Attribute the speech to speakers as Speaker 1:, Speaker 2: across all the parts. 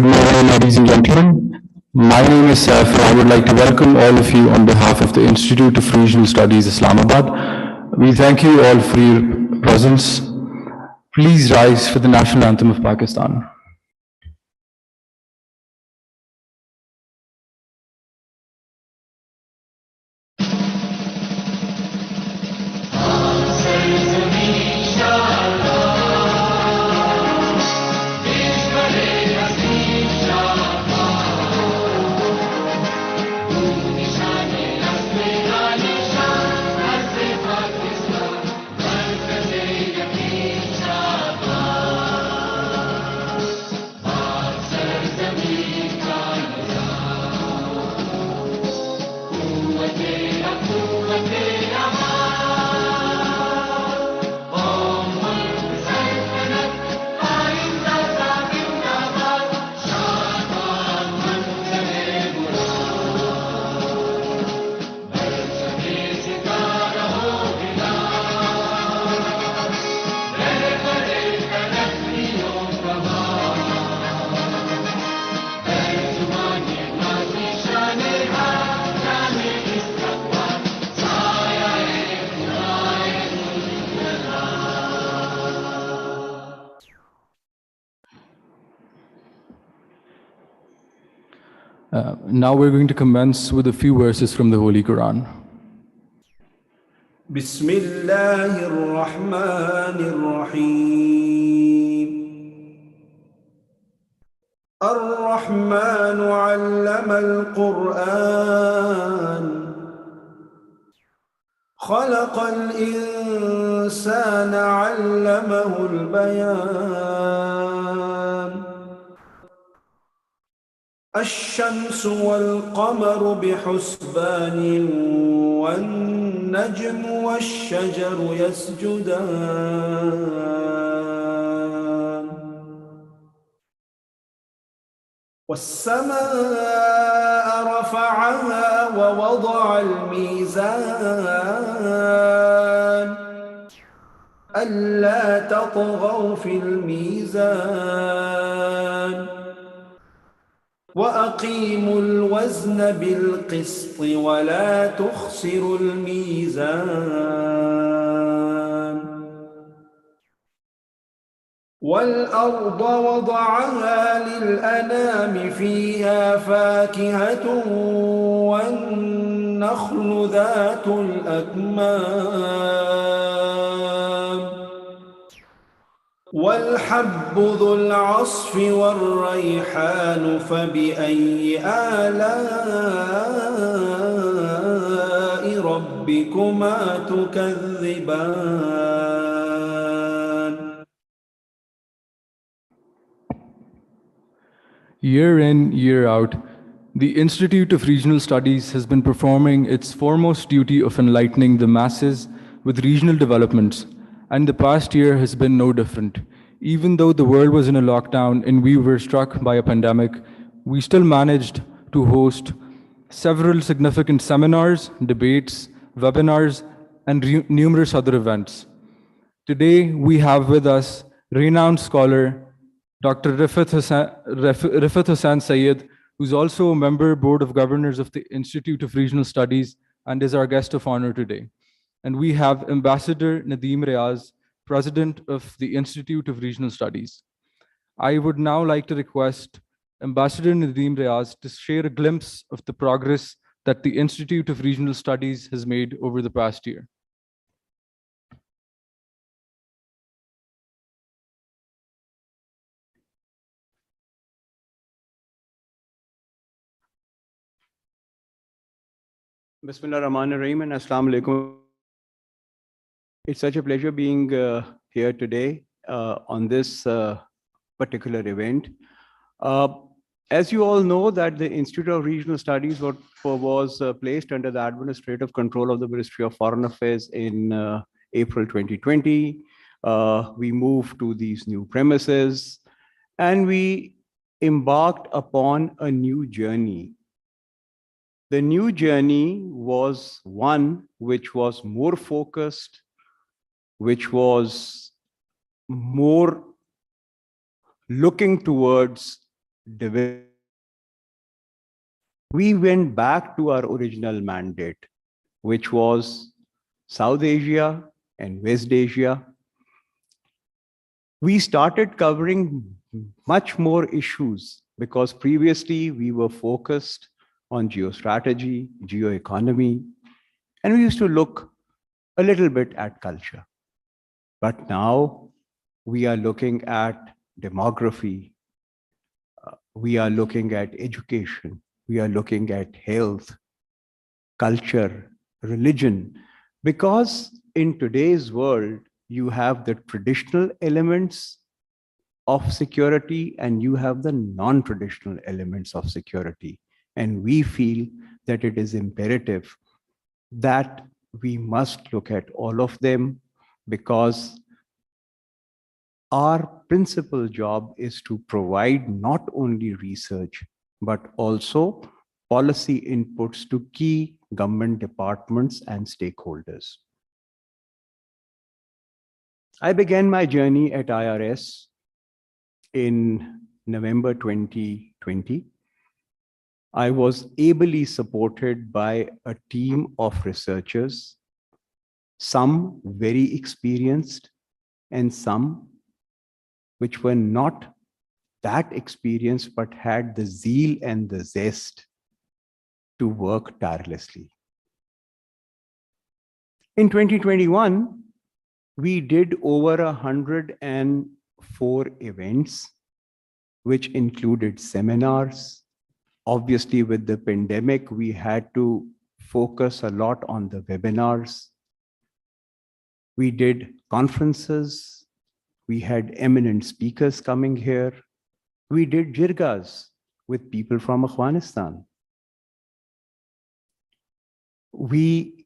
Speaker 1: Good morning, ladies and gentlemen. My name is Saif, and I would like to welcome all of you on behalf of the Institute of Regional Studies, Islamabad. We thank you all for your presence. Please rise for the national anthem of Pakistan. Now we're going to commence with a few verses from the Holy Quran.
Speaker 2: بسم الله الرحمن الرحيم الرحمن علم القرآن خلق الإنسان علمه البيان الشمس والقمر بحسبان والنجم والشجر يسجدان والسماء رفعها ووضع الميزان ألا تطغوا في الميزان وأقيموا الوزن بالقسط ولا تخسروا الميزان والأرض وضعها للأنام فيها فاكهة والنخل ذات الأكمام والحب ذو العصف والريحان فبأي آلاء ربكما تكذبان
Speaker 1: Year in, year out, the Institute of Regional Studies has been performing its foremost duty of enlightening the masses with regional developments, and the past year has been no different. Even though the world was in a lockdown and we were struck by a pandemic, we still managed to host several significant seminars, debates, webinars, and numerous other events. Today, we have with us renowned scholar, Dr. Rifat Hussain Sayyid, who's also a member Board of Governors of the Institute of Regional Studies and is our guest of honor today. And we have Ambassador Nadeem Riaz, President of the Institute of Regional Studies. I would now like to request Ambassador Nadeem Riaz to share a glimpse of the progress that the Institute of Regional Studies has made over the past year.
Speaker 3: Bismillah ar-Rahman ar-Rahim and Assalamu alaikum. It's such a pleasure being here today on this particular event. As you all know, that the Institute of Regional Studies was placed under the administrative control of the Ministry of Foreign Affairs in April 2020. We moved to these new premises and we embarked upon a new journey. The new journey was one which was more focused, which was more looking towards we went back to our original mandate, which was South Asia and West Asia. We started covering much more issues because previously we were focused on geostrategy, geoeconomy, and we used to look a little bit at culture. But now we are looking at demography, we are looking at education, we are looking at health, culture, religion, because in today's world, you have the traditional elements of security and you have the non-traditional elements of security. And we feel that it is imperative that we must look at all of them, because our principal job is to provide not only research, but also policy inputs to key government departments and stakeholders. I began my journey at IRS in November 2020. I was ably supported by a team of researchers, some very experienced and some which were not that experienced but had the zeal and the zest to work tirelessly. In 2021, we did over 104 events, which included seminars. Obviously, with the pandemic, we had to focus a lot on the webinars. We did conferences. We had eminent speakers coming here. We did jirgas with people from Afghanistan. We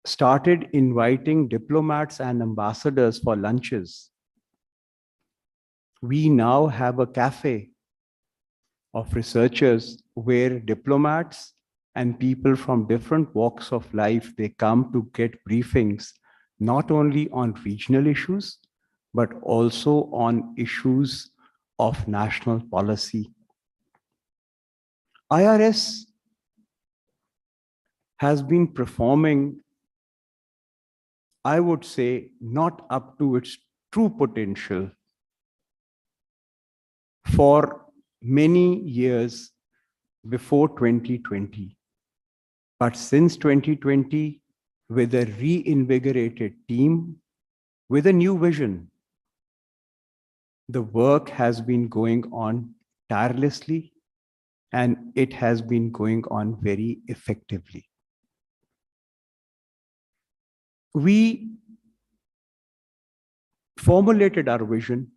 Speaker 3: started inviting diplomats and ambassadors for lunches. We now have a cafe of researchers where diplomats and people from different walks of life, they come to get briefings, not only on regional issues, but also on issues of national policy. IRS has been performing, I would say, not up to its true potential for many years before 2020. But since 2020, with a reinvigorated team, with a new vision, the work has been going on tirelessly and it has been going on very effectively. We formulated our vision,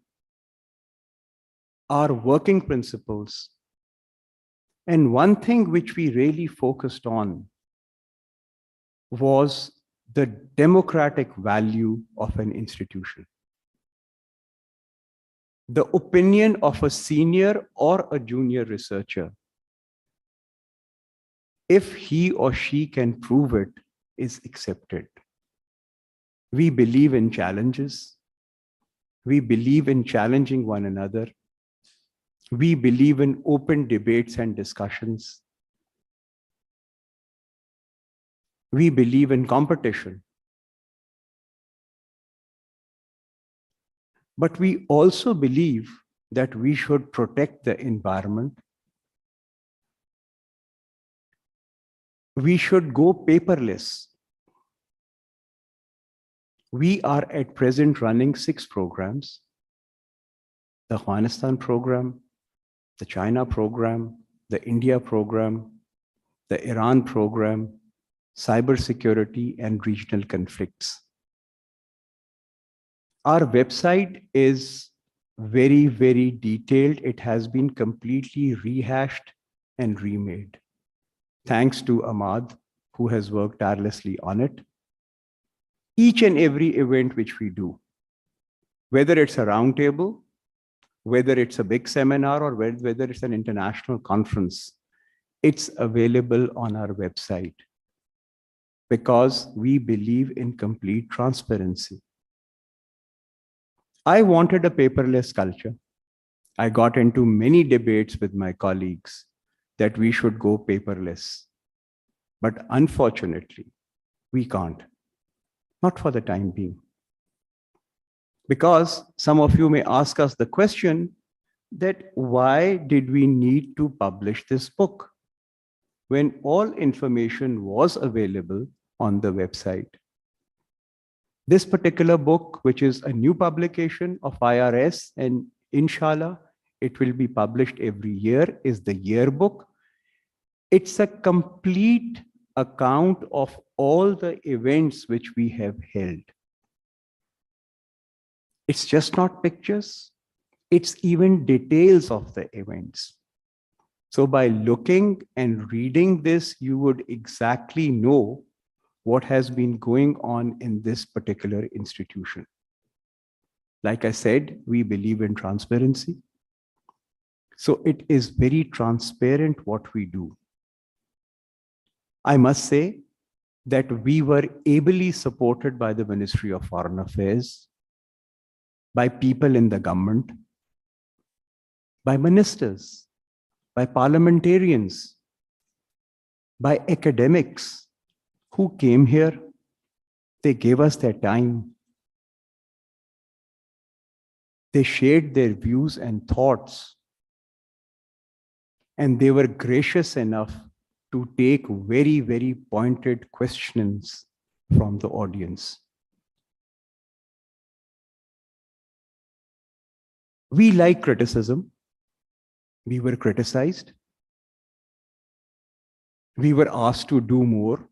Speaker 3: our working principles, and one thing which we really focused on was the democratic value of an institution. The opinion of a senior or a junior researcher, if he or she can prove it, is accepted. We believe in challenges. We believe in challenging one another. We believe in open debates and discussions. We believe in competition. But we also believe that we should protect the environment. We should go paperless. We are at present running 6 programs: the Afghanistan program, the China program, the India program, the Iran program, cybersecurity and regional conflicts. Our website is very, very detailed. It has been completely rehashed and remade. Thanks to Ahmad, who has worked tirelessly on it. Each and every event which we do, whether it's a roundtable, whether it's a big seminar, or whether it's an international conference, it's available on our website because we believe in complete transparency. I wanted a paperless culture. I got into many debates with my colleagues that we should go paperless. But unfortunately, we can't, not for the time being. Because some of you may ask us the question that why did we need to publish this book when all information was available on the website? This particular book, which is a new publication of IRS, and inshallah, it will be published every year, is the yearbook. It's a complete account of all the events which we have held. It's just not pictures, it's even details of the events. So by looking and reading this, you would exactly know what has been going on in this particular institution. Like I said, we believe in transparency. So it is very transparent what we do. I must say that we were ably supported by the Ministry of Foreign Affairs, by people in the government, by ministers, by parliamentarians, by academics who came here. They gave us their time. They shared their views and thoughts. And they were gracious enough to take very, very pointed questions from the audience. We like criticism. We were criticized. We were asked to do more.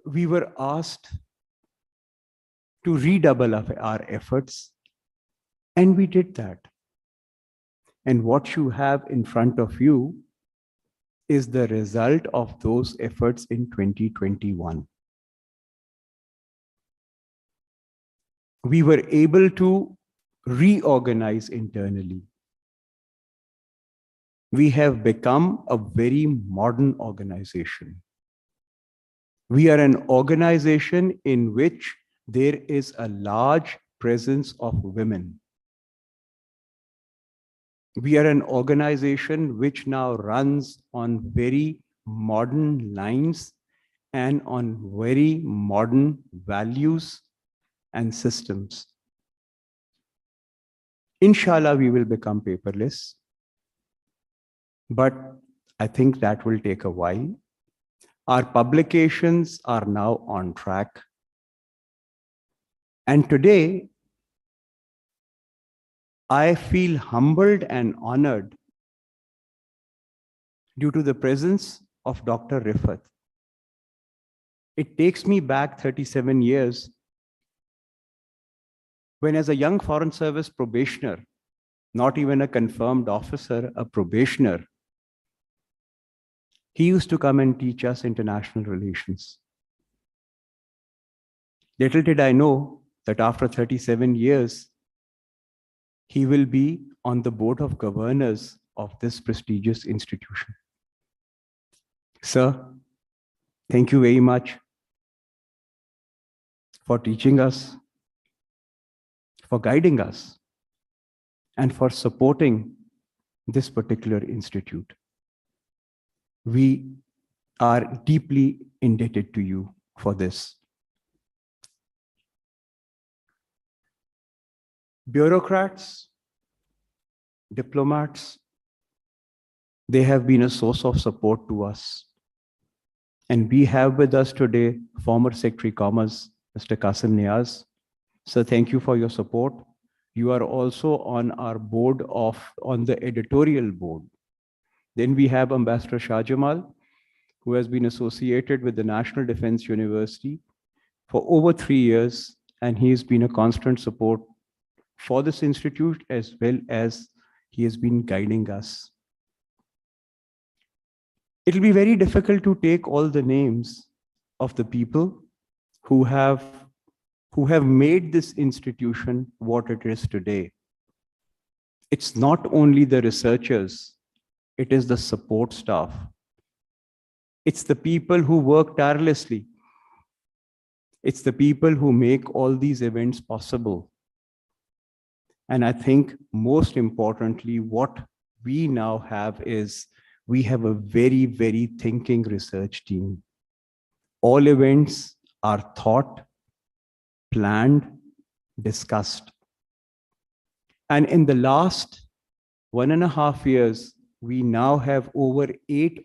Speaker 3: We were asked to redouble our efforts, and we did that. And what you have in front of you is the result of those efforts in 2021. We were able to reorganize internally. We have become a very modern organization. We are an organization in which there is a large presence of women. We are an organization which now runs on very modern lines and on very modern values and systems. Inshallah, we will become paperless, but I think that will take a while. Our publications are now on track. And today, I feel humbled and honored due to the presence of Dr. Rifat. It takes me back 37 years when, as a young Foreign Service probationer, not even a confirmed officer, a probationer, he used to come and teach us international relations. Little did I know that after 37 years, he will be on the board of governors of this prestigious institution. Sir, thank you very much for teaching us, for guiding us, and for supporting this particular institute. We are deeply indebted to you for this. Bureaucrats, diplomats, they have been a source of support to us. And we have with us today former Secretary Commerce, Mr. Qasim Niaz. Sir, thank you for your support. You are also on our board on the editorial board. Then we have Ambassador Shah Jamal, who has been associated with the National Defense University for over 3 years, and he has been a constant support for this institute, as well as he has been guiding us. It will be very difficult to take all the names of the people who have made this institution what it is today. It's not only the researchers, it is the support staff. It's the people who work tirelessly. It's the people who make all these events possible. And I think most importantly, what we now have is we have a very, very thinking research team. All events are thought, planned, discussed. And in the last 1.5 years, we now have over eight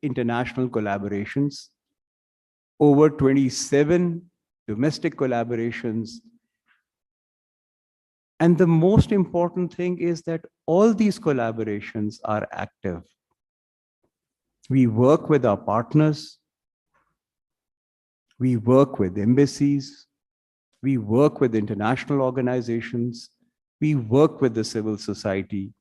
Speaker 3: international collaborations, over 27 domestic collaborations. And the most important thing is that all these collaborations are active. We work with our partners, we work with embassies, we work with international organizations, we work with the civil society.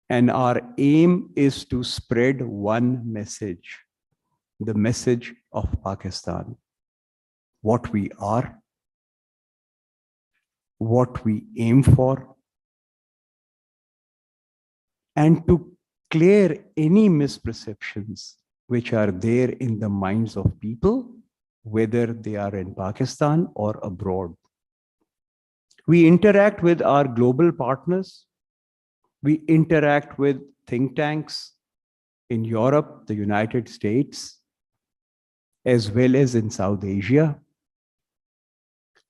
Speaker 3: And our aim is to spread one message, the message of Pakistan. What we are, what we aim for, and to clear any misperceptions which are there in the minds of people, whether they are in Pakistan or abroad. We interact with our global partners. We interact with think tanks in Europe, the United States, as well as in South Asia,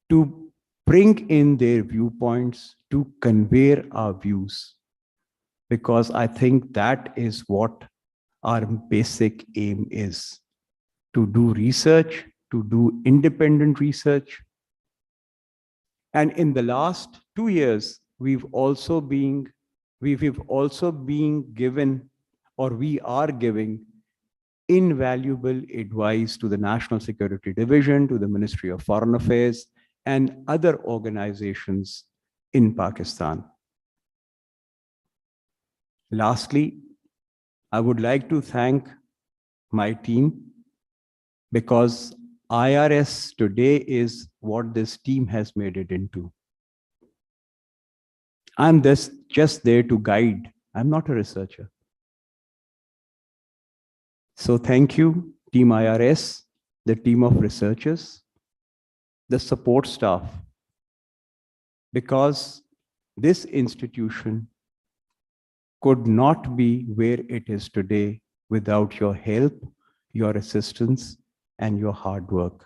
Speaker 3: to bring in their viewpoints, to convey our views, because I think that is what our basic aim is, to do research, to do independent research. And in the last 2 years, we've also been given, or we are giving, invaluable advice to the National Security Division, to the Ministry of Foreign Affairs, and other organizations in Pakistan. Lastly, I would like to thank my team, because IRS today is what this team has made it into. I'm just there to guide. I'm not a researcher. So thank you, Team IRS, the team of researchers, the support staff, because this institution could not be where it is today without your help, your assistance, and your hard work.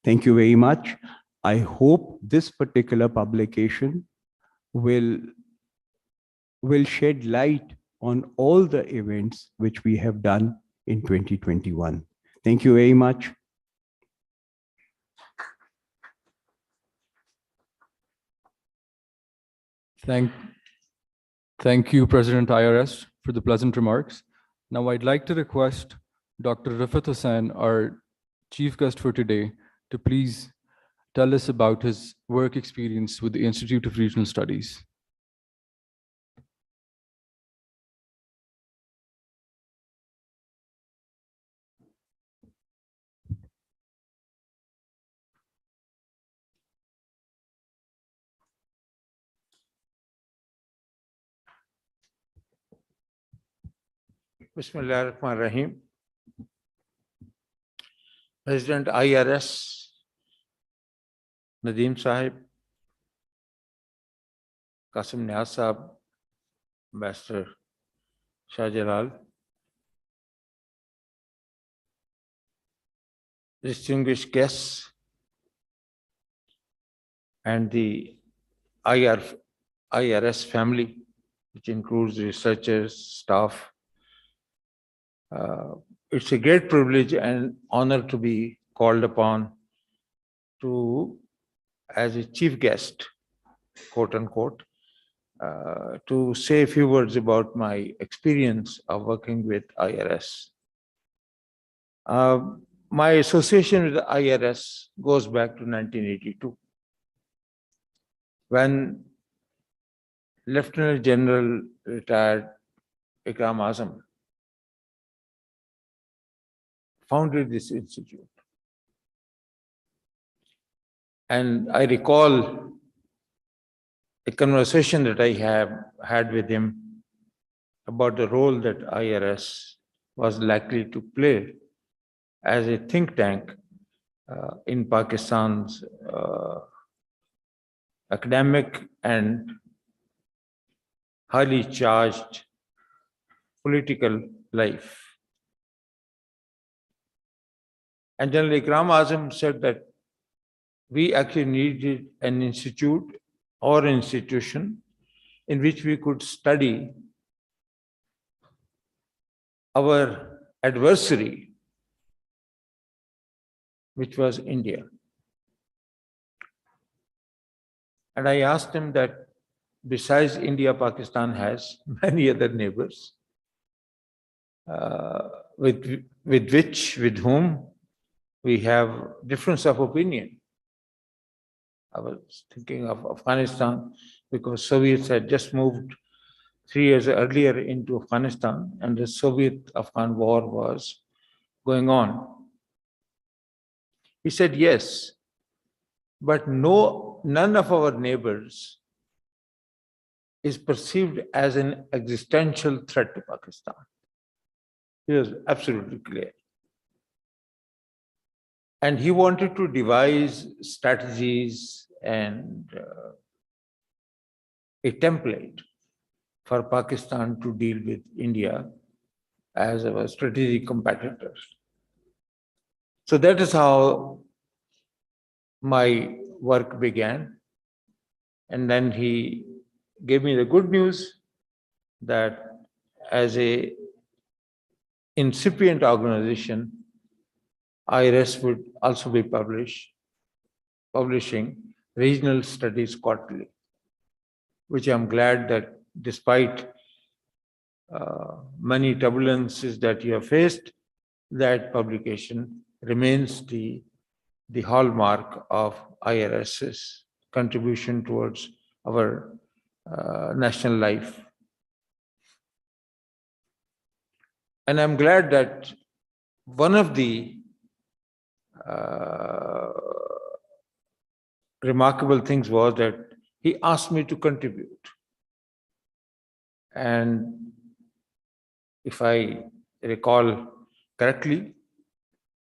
Speaker 3: Thank you very much. I hope this particular publication will shed light on all the events which we have done in 2021. Thank you very much.
Speaker 1: Thank you, President IRS, for the pleasant remarks. Now I'd like to request Dr. Rifat Hussain, our chief guest for today, to please tell us about his work experience with the Institute of Regional Studies.
Speaker 4: Bismillah ar-Rahman ar-Rahim. President IRS, Nadeem Sahib, Qasim Niaz Sahib, Ambassador Shah Jalal, distinguished guests, and the IRS family, which includes researchers, staff. It's a great privilege and honor to be called upon to, as a chief guest, quote unquote, to say a few words about my experience of working with IRS. My association with the IRS goes back to 1982, when Lieutenant General retired Ikram Azam founded this institute. And I recall a conversation that I had with him about the role that IRS was likely to play as a think tank in Pakistan's academic and highly charged political life. And General Ikram Azam said that we actually needed an institute or institution in which we could study our adversary, which was India. And I asked him that besides India, Pakistan has many other neighbors with whom we have difference of opinion. I was thinking of Afghanistan because Soviets had just moved 3 years earlier into Afghanistan and the Soviet-Afghan war was going on. He said, yes, but none of our neighbors is perceived as an existential threat to Pakistan. He was absolutely clear. And he wanted to devise strategies and a template for Pakistan to deal with India as our strategic competitors. So that is how my work began. And then he gave me the good news that as a incipient organization, IRS would also be publishing Regional Studies Quarterly, which I'm glad that despite many turbulences that you have faced, that publication remains the hallmark of IRS's contribution towards our national life. And I'm glad that one of the remarkable things was that he asked me to contribute. And if I recall correctly,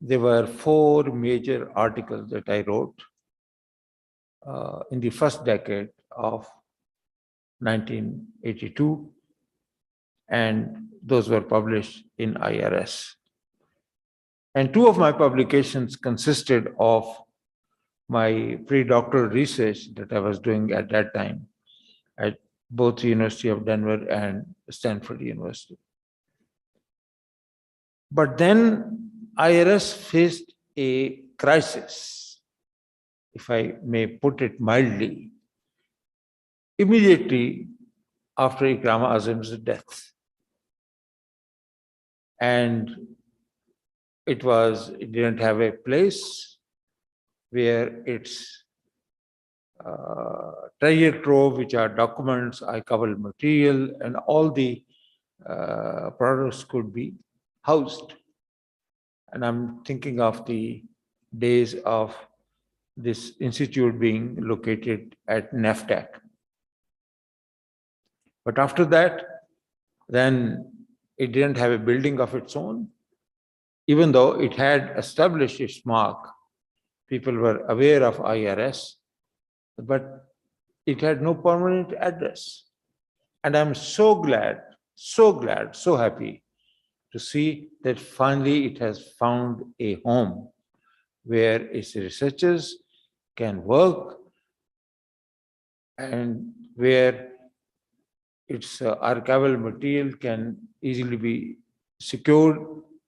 Speaker 4: there were 4 major articles that I wrote in the first decade of 1982, and those were published in IRS. And 2 of my publications consisted of my pre-doctoral research that I was doing at that time at both the University of Denver and Stanford University. But then IRS faced a crisis, if I may put it mildly, immediately after Ikram Azam's death. And it didn't have a place where its treasure trove, which are documents, archival material, and all the products could be housed. And I'm thinking of the days of this institute being located at NAFTAC. But after that, then it didn't have a building of its own. Even though it had established its mark, people were aware of IRS, but it had no permanent address. And I'm so glad, so happy to see that finally it has found a home where its researchers can work and where its archival material can easily be secured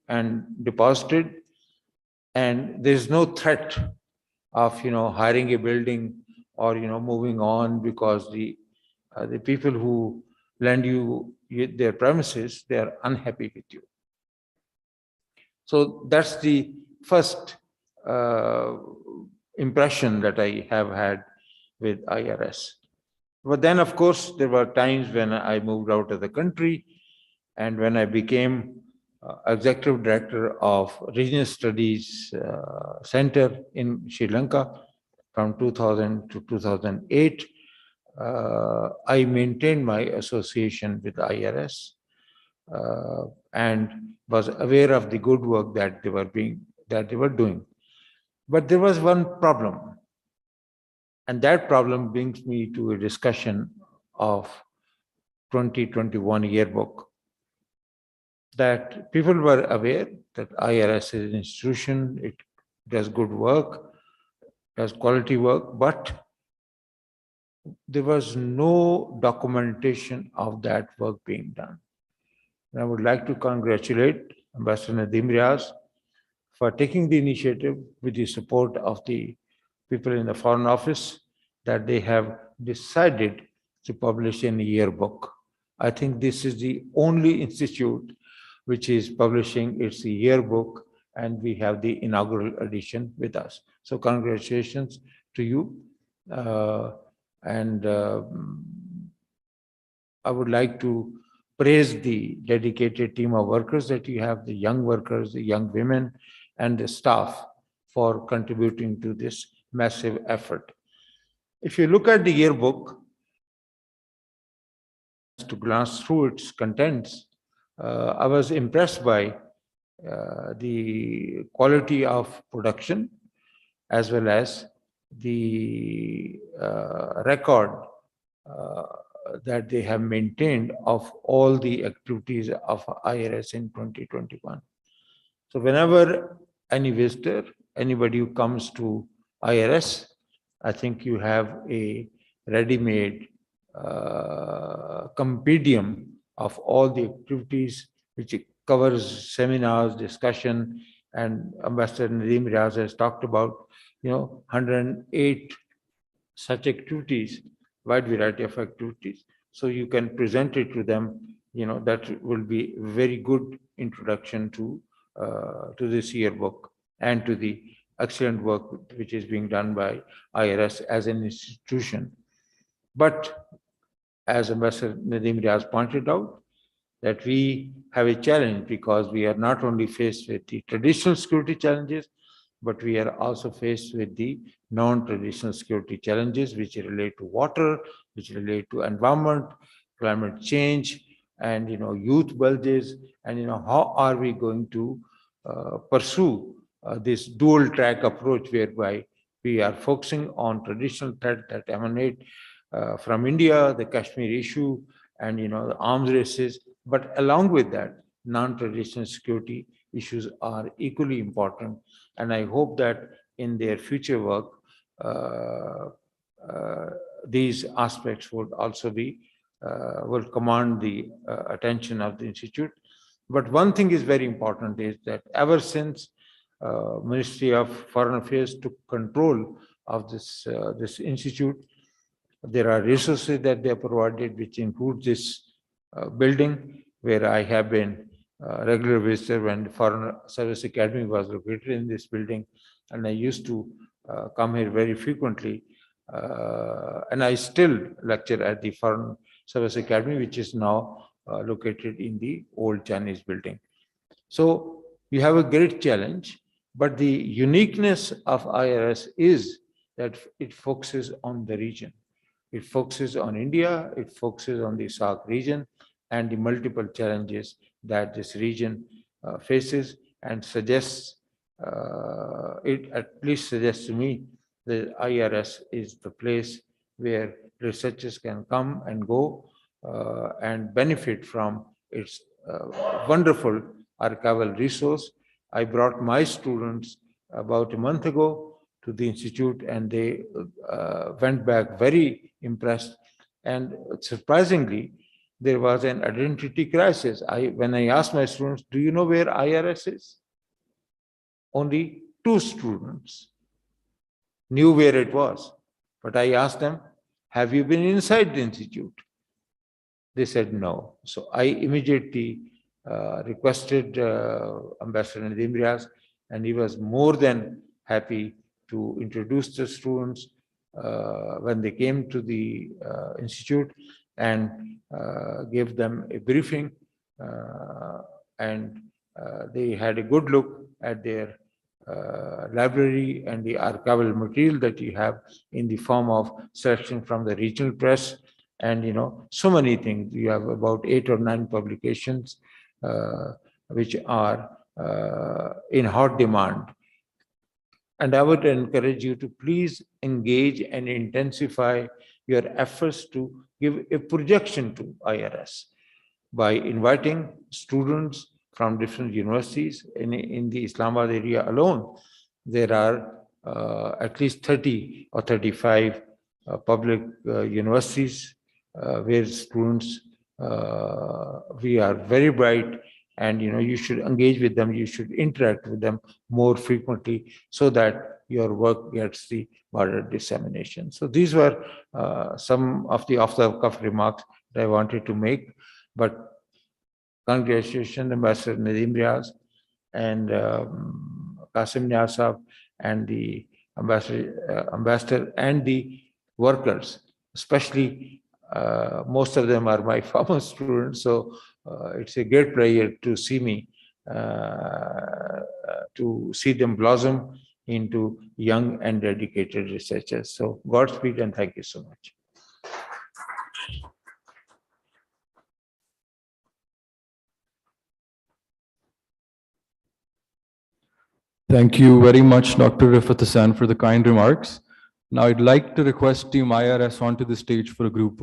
Speaker 4: and deposited, and there's no threat of hiring a building or moving on because the people who lend you their premises, they are unhappy with you. So that's the first impression that I have had with IRS. But then, of course, there were times when I moved out of the country, and when I became Executive Director of Regional Studies Center in Sri Lanka from 2000 to 2008, I maintained my association with IRS and was aware of the good work that they were doing. But there was one problem. And that problem brings me to a discussion of 2021 yearbook, that people were aware that IRS is an institution, it does good work, does quality work, but there was no documentation of that work being done. And I would like to congratulate Ambassador Nadeem Riaz for taking the initiative with the support of the people in the Foreign Office, that they have decided to publish an yearbook. I think this is the only institute which is publishing its yearbook, and we have the inaugural edition with us. So congratulations to you. I would like to praise the dedicated team of workers that you have, the young workers, the young women, and the staff for contributing to this massive effort. If you look at the yearbook, to glance through its contents, I was impressed by the quality of production as well as the record that they have maintained of all the activities of IRS in 2021. So whenever any visitor, anybody who comes to IRS, I think you have a ready-made compendium of all the activities, which covers seminars, discussion, and Ambassador Nadeem Riaz has talked about, 108 such activities, wide variety of activities. So you can present it to them, that will be a very good introduction to this yearbook and to the excellent work which is being done by IRS as an institution. But as Ambassador Nadeem Riaz pointed out, that we have a challenge because we are not only faced with the traditional security challenges, but we are also faced with the non-traditional security challenges which relate to water, which relate to environment, climate change, and youth bulges, and how are we going to pursue this dual track approach whereby we are focusing on traditional threats that emanate from India, the Kashmir issue, and the arms races, but along with that, non-traditional security issues are equally important. And I hope that in their future work, these aspects would also be, will command the attention of the Institute. But one thing is very important is that ever since Ministry of Foreign Affairs took control of this Institute, there are resources that they have provided, which include this building, where I have been a regular visitor when the Foreign Service Academy was located in this building, and I used to come here very frequently, and I still lecture at the Foreign Service Academy, which is now located in the old Chinese building. So you have a great challenge, but the uniqueness of IRS is that it focuses on the region. It focuses on India, it focuses on the SAARC region and the multiple challenges that this region faces, and suggests, it at least suggests to me that IRS is the place where researchers can come and go and benefit from its wonderful archival resource. I brought my students about a month ago to the Institute, and they went back very impressed. And surprisingly, there was an identity crisis. When I asked my students, do you know where IRS is? Only 2 students knew where it was. But I asked them, have you been inside the Institute? They said no. So I immediately requested Ambassador Nadeem Riaz, and he was more than happy to introduce the students when they came to the Institute, and gave them a briefing, and they had a good look at their library and the archival material that you have in the form of selection from the regional press, and so many things. You have about 8 or 9 publications which are in hot demand. And I would encourage you to please engage and intensify your efforts to give a projection to IRS by inviting students from different universities. In the Islamabad area alone, there are at least 30 or 35 public universities where students, we are very bright, and you should engage with them, you should interact with them more frequently so that your work gets the broader dissemination. So these were some of the off-the-cuff remarks that I wanted to make. But congratulations, Ambassador Nadeem Riaz and Qasim Niaz Sahab and the ambassador and the workers, especially most of them are my former students. So it's a great pleasure to see them blossom into young and dedicated researchers. So Godspeed and thank you so much.
Speaker 1: Thank you very much, Dr. Rifat Hassan, for the kind remarks. Now I'd like to request Team IRS onto the stage for a group